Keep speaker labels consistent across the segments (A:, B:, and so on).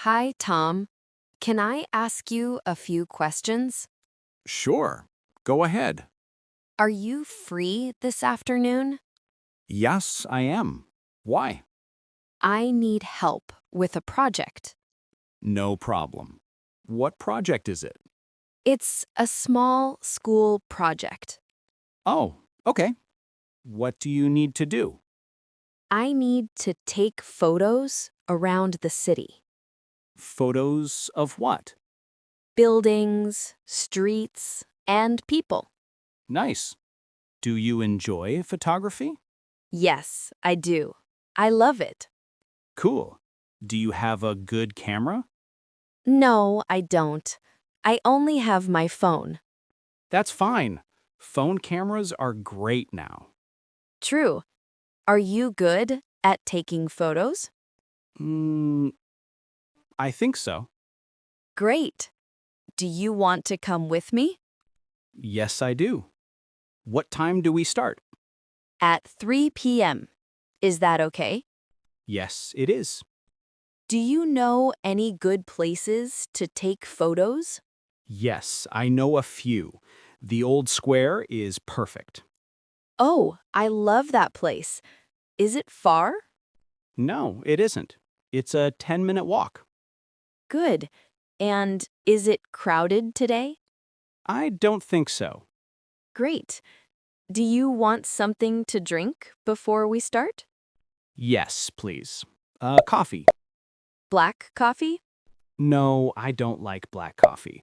A: Hi, Tom. Can I ask you a few questions?
B: Sure. Go ahead.
A: Are you free this afternoon?
B: Yes, I am. Why?
A: I need help with a project.
B: No problem. What project is it?
A: It's a small school project.
B: Oh, okay. What do you need to do?
A: I need to take photos around the city.
B: Photos of what?
A: Buildings, streets, and people.
B: Nice. Do you enjoy photography?
A: Yes, I do. I love it.
B: Cool. Do you have a good camera?
A: No, I don't. I only have my phone.
B: That's fine. Phone cameras are great now.
A: True. Are you good at taking photos?
B: Mm, I think so.
A: Great. Do you want to come with me?
B: Yes, I do. What time do we start?
A: At 3 p.m. Is that okay?
B: Yes, it is.
A: Do you know any good places to take photos?
B: Yes, I know a few. The old square is perfect.
A: Oh, I love that place. Is it far?
B: No, it isn't. It's a 10-minute walk.
A: Good. And is it crowded today?
B: I don't think so.
A: Great. Do you want something to drink before we start?
B: Yes, please. Coffee.
A: Black coffee?
B: No, I don't like black coffee.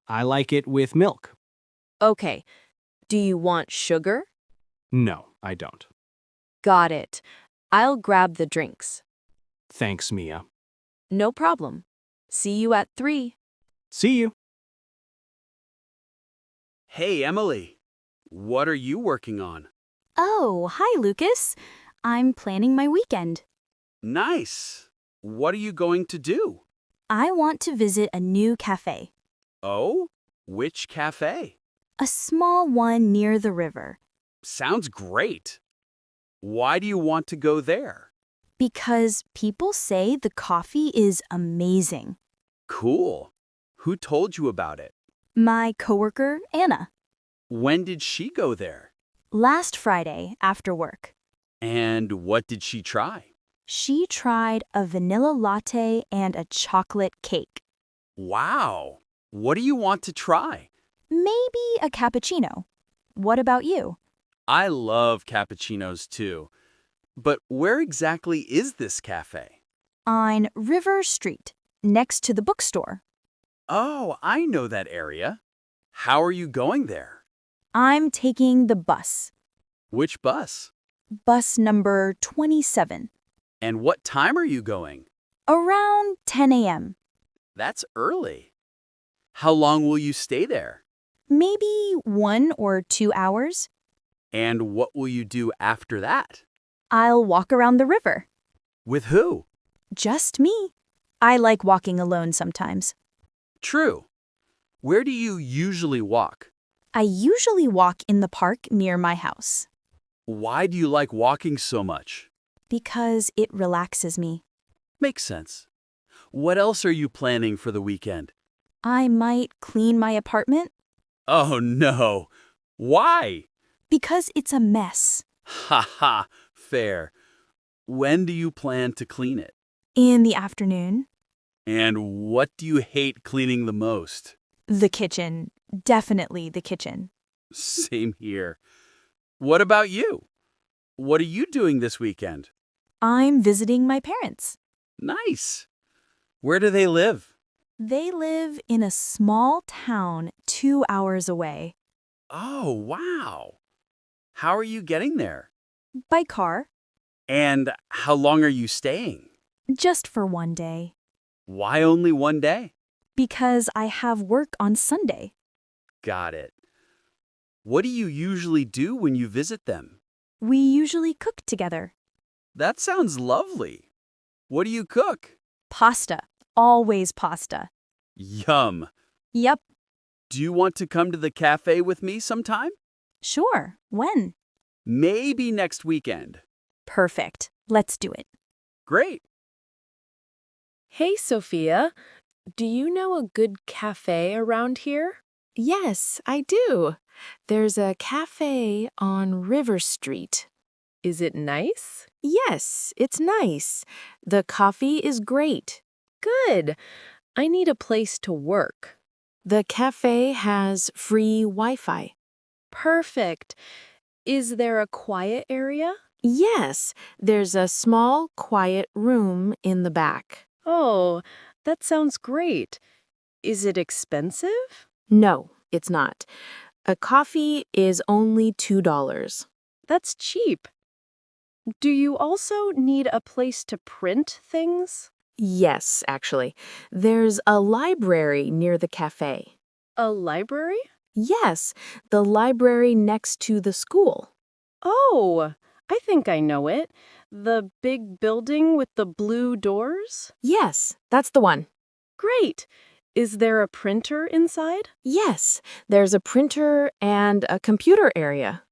B: I like it with milk.
A: Okay. Do you want sugar?
B: No, I don't.
A: Got it. I'll grab the drinks.
B: Thanks, Mia.
A: No problem. See you at 3.
B: See you.
C: Hey, Emily. What are you working on?
D: Oh, hi, Lucas. I'm planning my weekend.
C: Nice. What are you going to do?
D: I want to visit a new cafe,
C: Oh, which cafe?
D: a small one near the river,
C: Sounds great. Why do you want to go there?
D: because people say the coffee is amazing.
C: Cool. Who told you about it?
D: My coworker, Anna,
C: When did she go there?
D: last Friday after work,
C: And what did she try?
D: she tried a vanilla latte and a chocolate cake.
C: Wow. What do you want to try?
D: Maybe a cappuccino. What about you?
C: I love cappuccinos too. But where exactly is this cafe?
D: On River Street, next to the bookstore.
C: Oh, I know that area. How are you going there?
D: I'm taking the bus.
C: Which bus?
D: Bus number 27.
C: And what time are you going?
D: Around 10 a.m.
C: That's early. How long will you stay there?
D: Maybe 1 or 2 hours.
C: And what will you do after that?
D: I'll walk around the river.
C: With who?
D: Just me. I like walking alone sometimes.
C: True. Where do you usually walk?
D: I usually walk in the park near my house
C: Why do you like walking so much?
D: because it relaxes me.
C: Makes sense. What else are you planning for the weekend?
D: I might clean my apartment
C: Oh no. Why?
D: because it's a mess.
C: Ha ha. Fair. When do you plan to clean it?
D: In the afternoon,
C: And what do you hate cleaning the most?
D: the kitchen. Definitely the kitchen.
C: Same here. What about you? What are you doing this weekend?
D: I'm visiting my parents.
C: Nice. Where do they live?
D: They live in a small town 2 hours away.
C: Oh, wow. How are you getting there?
D: By car,
C: And how long are you staying?
D: just for one day.
C: Why only one day?
D: Because I have work on Sunday.
C: Got it. What do you usually do when you visit them?
D: We usually cook together.
C: That sounds lovely. What do you cook?
D: Pasta. Always pasta.
C: Yum.
D: Yep,
C: Do you want to come to the cafe with me sometime?
D: sure. When?
C: Maybe next weekend.
D: Perfect. Let's do it.
C: Great.
A: Hey, Sophia. Do you know a good cafe around here?
E: Yes, I do. There's a cafe on River Street.
A: Is it nice?
E: Yes, it's nice. The coffee is great.
A: Good. I need a place to work.
E: The cafe has free Wi-Fi.
A: Perfect. Is there a quiet area?
E: Yes, there's a small, quiet room in the back.
A: Oh, that sounds great. Is it expensive?
E: No, it's not. A coffee is only $2.
A: That's cheap. Do you also need a place to print things?
E: Yes, actually. There's a library near the cafe.
A: A library?
E: Yes, the library next to the school.
A: Oh, I think I know it. The big building with the blue doors?
E: Yes, that's the one.
A: Great. Is there a printer inside?
E: Yes, there's a printer and a computer area.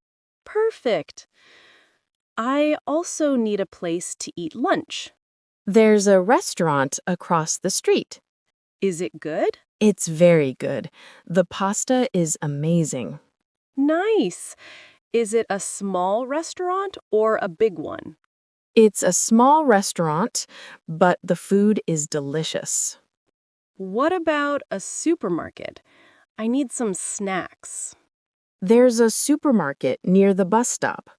A: Perfect. I also need a place to eat lunch.
E: There's a restaurant across the street.
A: Is it good?
E: It's very good. The pasta is amazing.
A: Nice. Is it a small restaurant or a big one?
E: It's a small restaurant, but the food is delicious.
A: What about a supermarket? I need some snacks.
E: There's a supermarket near the bus stop.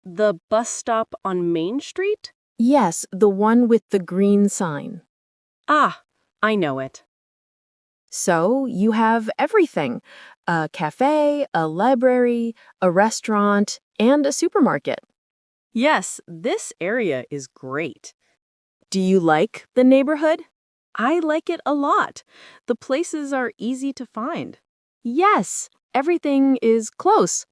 A: The bus stop on Main Street?
E: Yes, the one with the green sign.
A: Ah, I know it.
E: So you have everything: a cafe, a library, a restaurant, and a supermarket.
A: Yes, this area is great.
E: Do you like the neighborhood?
A: I like it a lot. The places are easy to find.
E: Yes, everything is close.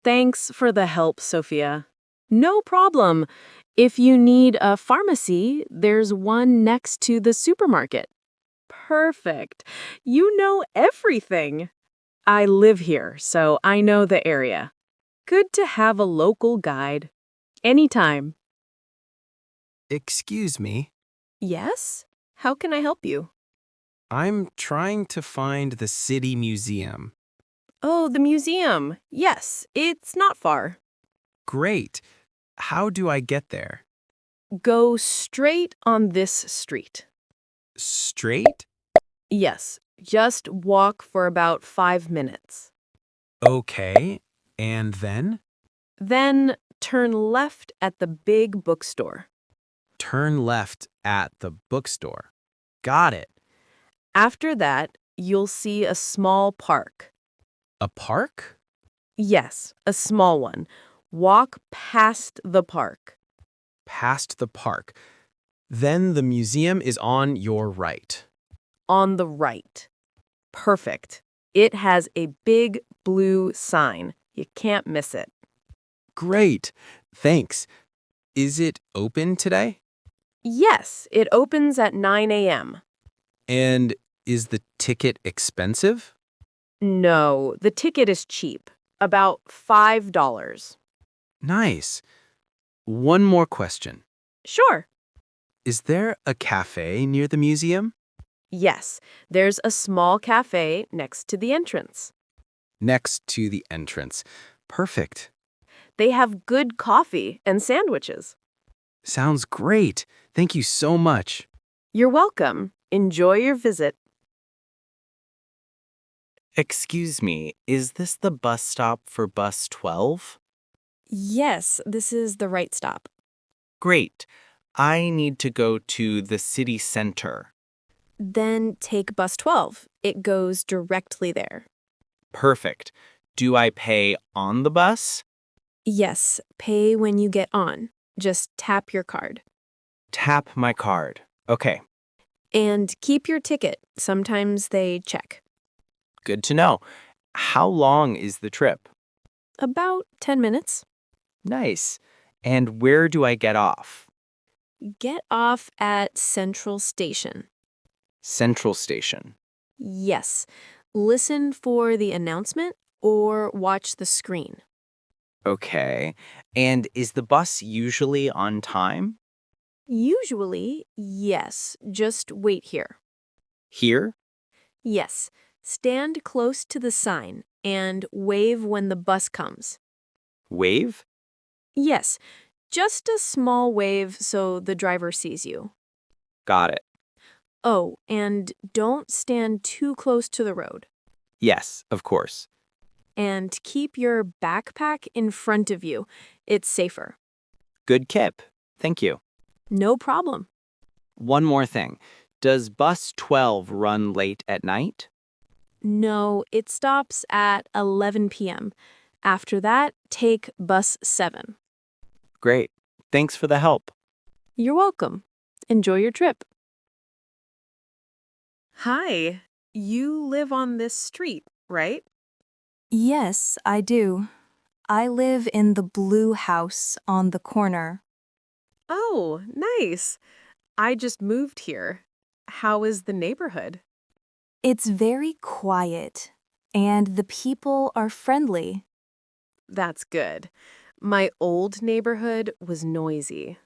A: Thanks for the help, Sophia.
E: No problem. If you need a pharmacy, there's one next to the supermarket.
A: Perfect. You know everything. I live here, so I know the area. Good to have a local guide. Anytime.
F: Excuse me,
A: Yes? How can I help you?
F: I'm trying to find the city museum.
A: Oh, the museum. Yes, it's not far.
F: Great. How do I get there?
A: Go straight on this street.
F: Straight?
A: Yes, just walk for about 5 minutes.
F: Okay. And then?
A: Then turn left at the big bookstore.
F: Turn left at the bookstore. Got it.
A: After that, you'll see a small park.
F: A park?
A: Yes, a small one. Walk past the park.
F: Past the park. Then the museum is on your right.
A: On the right. Perfect. It has a big blue sign. You can't miss it.
F: Great. Thanks. Is it open today?
A: Yes, it opens at 9 a.m.
F: And is the ticket expensive?
A: No, the ticket is cheap. About $5.
F: Nice. One more question.
A: Sure.
F: Is there a cafe near the museum?
A: Yes, there's a small cafe next to the entrance.
F: Next to the entrance. Perfect.
A: They have good coffee and sandwiches.
F: Sounds great. Thank you so much.
A: You're welcome. Enjoy your visit.
G: Excuse me, is this the bus stop for bus 12?
D: Yes, this is the right stop.
G: Great. I need to go to the city center.
D: Then take bus 12. It goes directly there.
G: Perfect. Do I pay on the bus?
D: Yes, pay when you get on. Just tap your card.
G: Tap my card. Okay,
D: And keep your ticket. Sometimes they check.
G: good to know. How long is the trip?
D: About 10 minutes.
G: Nice. And where do I get off?
D: Get off at Central Station.
G: Central Station.
D: Yes. Listen for the announcement or watch the screen.
G: Okay. And is the bus usually on time?
D: Usually, yes. Just wait here.
G: Here?
D: Yes. Stand close to the sign and wave when the bus comes.
G: Wave?
D: Yes. Just a small wave so the driver sees you.
G: Got it.
D: Oh, and don't stand too close to the road.
G: Yes, of course.
D: And keep your backpack in front of you. It's safer.
G: Good tip. Thank you.
D: No problem.
G: One more thing. Does bus 12 run late at night?
D: No, it stops at 11 p.m. After that, take bus 7.
G: Great. Thanks for the help.
D: You're welcome. Enjoy your trip.
A: Hi, you live on this street, right?
H: Yes, I do. I live in the blue house on the corner.
A: Oh, nice. I just moved here. How is the neighborhood?
H: It's very quiet, and the people are friendly.
A: That's good. My old neighborhood was noisy.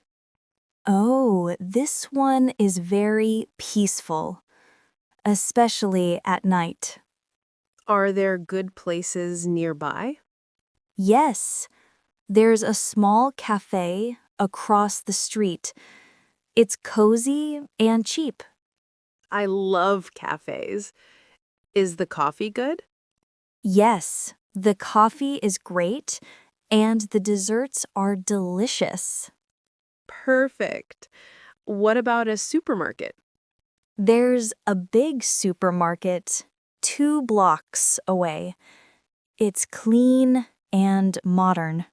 H: Oh, this one is very peaceful, especially at night.
A: Are there good places nearby?
H: Yes, there's a small cafe across the street. It's cozy and cheap.
A: I love cafes. Is the coffee good?
H: Yes, the coffee is great, and the desserts are delicious.
A: Perfect. What about a supermarket?
H: There's a big supermarket 2 blocks away. It's clean and modern.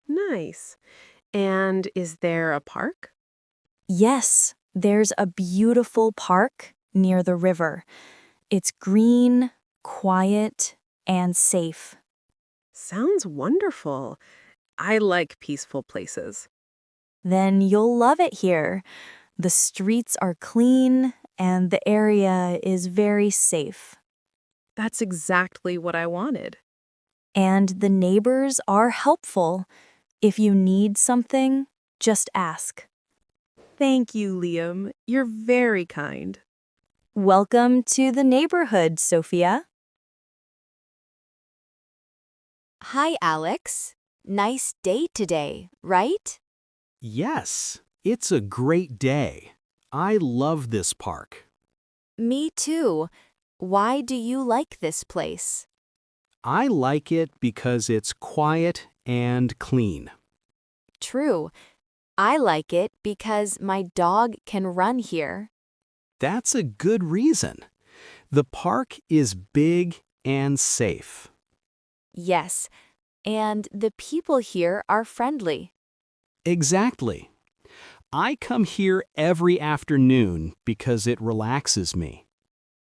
A: Nice. And is there a park?
H: Yes, there's a beautiful park near the river. It's green, quiet, and safe.
A: Sounds wonderful. I like peaceful places.
H: Then you'll love it here. The streets are clean and the area is very safe.
A: That's exactly what I wanted.
H: And the neighbors are helpful. If you need something, just ask.
A: Thank you, Liam. You're very kind.
H: Welcome to the neighborhood, Sophia.
I: Hi, Alex. Nice day today, right?
B: Yes, it's a great day. I love this park.
I: Me too. Why do you like this place?
B: I like it because it's quiet and clean.
I: True. I like it because my dog can run here.
B: That's a good reason. The park is big and safe.
I: Yes, and the people here are friendly.
B: Exactly. I come here every afternoon because it relaxes me.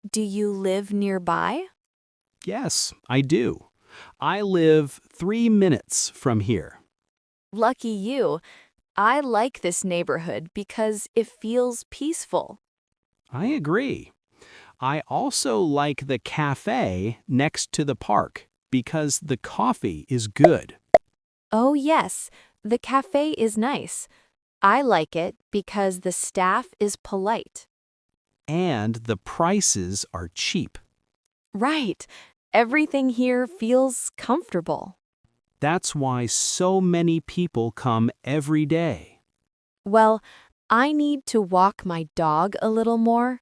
I: Do you live nearby?
B: Yes, I do. I live 3 minutes from here.
I: Lucky you. I like this neighborhood because it feels peaceful.
B: I agree. I also like the cafe next to the park because the coffee is good.
I: Oh, yes, the cafe is nice. I like it because the staff is polite.
B: And the prices are cheap.
I: Right. Everything here feels comfortable.
B: That's why so many people come every day.
I: Well, I need to walk my dog a little more.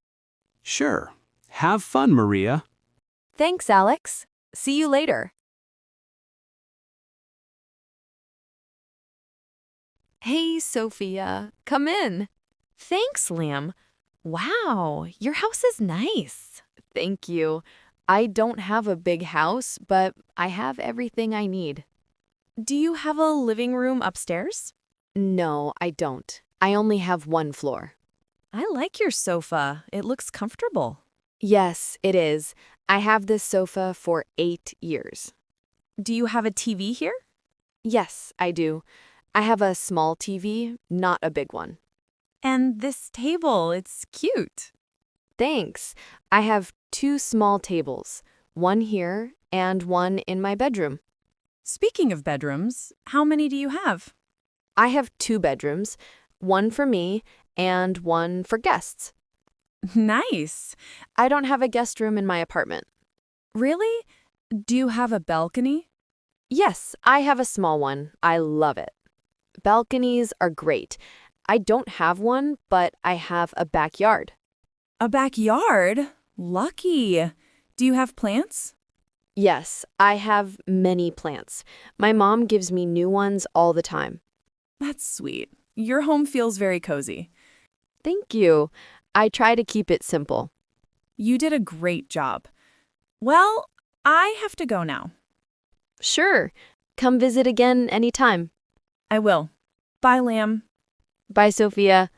B: Sure. Have fun, Maria.
I: Thanks, Alex. See you later. Hey, Sophia. Come in.
D: Thanks, Liam. Wow, your house is nice.
I: Thank you. I don't have a big house, but I have everything I need.
D: Do you have a living room upstairs?
I: No, I don't. I only have 1 floor.
D: I like your sofa. It looks comfortable.
I: Yes, it is. I have this sofa for 8 years.
D: Do you have a TV here?
I: Yes, I do. I have a small TV, not a big one.
D: And this table, it's cute.
I: Thanks. I have 2 small tables, one here and one in my bedroom.
D: Speaking of bedrooms, how many do you have?
I: I have 2 bedrooms. one for me and one for guests.
A: Nice.
I: I don't have a guest room in my apartment.
A: Really? Do you have a balcony?
I: Yes, I have a small one. I love it. Balconies are great. I don't have one, but I have a backyard.
A: A backyard? Lucky. Do you have plants?
I: Yes, I have many plants. My mom gives me new ones all the time.
A: That's sweet. Your home feels very cozy.
I: Thank you. I try to keep it simple.
A: You did a great job. Well, I have to go now.
I: Sure. Come visit again anytime.
A: I will. Bye, Lamb.
I: Bye, Sophia.